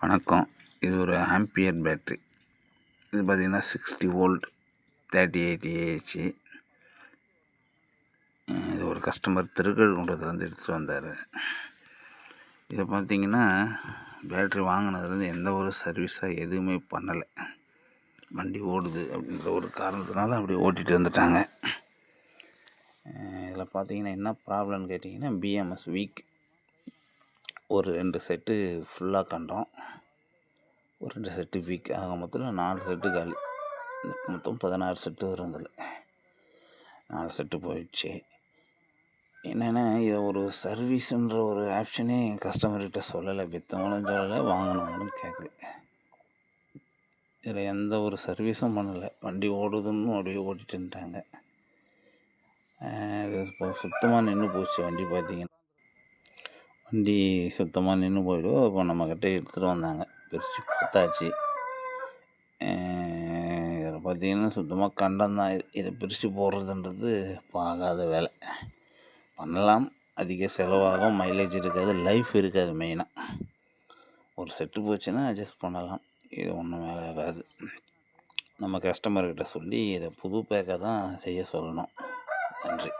வணக்கம். இது ஒரு ஆம்பியர் பேட்ரி. இது பார்த்திங்கன்னா 60 வோல்ட் 38 ஏஹெச். இது ஒரு கஸ்டமர் திருக்கழுக்குன்றத்துலேருந்து எடுத்துகிட்டு வந்தார். இதை பார்த்திங்கன்னா பேட்ரி வாங்கினதுலேருந்து எந்த ஒரு சர்வீஸாக எதுவுமே பண்ணலை. வண்டி ஓடுது அப்படின்ற ஒரு காரணத்தினால அப்படி ஓட்டிகிட்டு வந்துட்டாங்க. இதில் பார்த்திங்கன்னா என்ன ப்ராப்ளம்னு கேட்டிங்கன்னா பிஎம்எஸ் வீக். ஒரு 2 செட்டு ஃபுல்லாக கண்டோம், ஒரு 2 செட்டு வீக். ஆக மொத்தம் 4 செட்டு காலி. மொத்தம் 16 செட்டு வரும். இதில் 4 செட்டு போயிடுச்சு. என்னென்னா இதை ஒரு சர்வீஸுன்ற ஒரு ஆப்ஷனே கஸ்டமர்கிட்ட சொல்லலை, விற்றவங்களும் சொல்லலை, வாங்கினவங்களும் கேட்கல. இதில் எந்த ஒரு சர்வீஸும் பண்ணலை. வண்டி ஓடுதுன்னு அப்படியே ஓட்டிகிட்டு வந்துட்டாங்க. இது இப்போ சுத்தமாக நின்று போச்சு. வண்டி பார்த்திங்கன்னா வண்டி சுத்தமாக நின்று போயிடும். இப்போ நம்மக்கிட்ட எடுத்துகிட்டு வந்தாங்க, பிரித்து பார்த்தாச்சு. இதில் பார்த்திங்கன்னா சுத்தமாக கண்டம் தான். இதை பிரித்து போடுறதுன்றது ஆகாத வேலை. பண்ணலாம், அதிக செலவாகும், மைலேஜ் இருக்காது, லைஃப் இருக்காது. மெயினாக ஒரு செட்டு போச்சுன்னா அட்ஜஸ்ட் பண்ணலாம், இது ஒன்றும் வேலை ஆகாது. நம்ம கஸ்டமர்கிட்ட சொல்லி இதை புது பேக்கை தான் செய்ய சொல்லணும். நன்றி.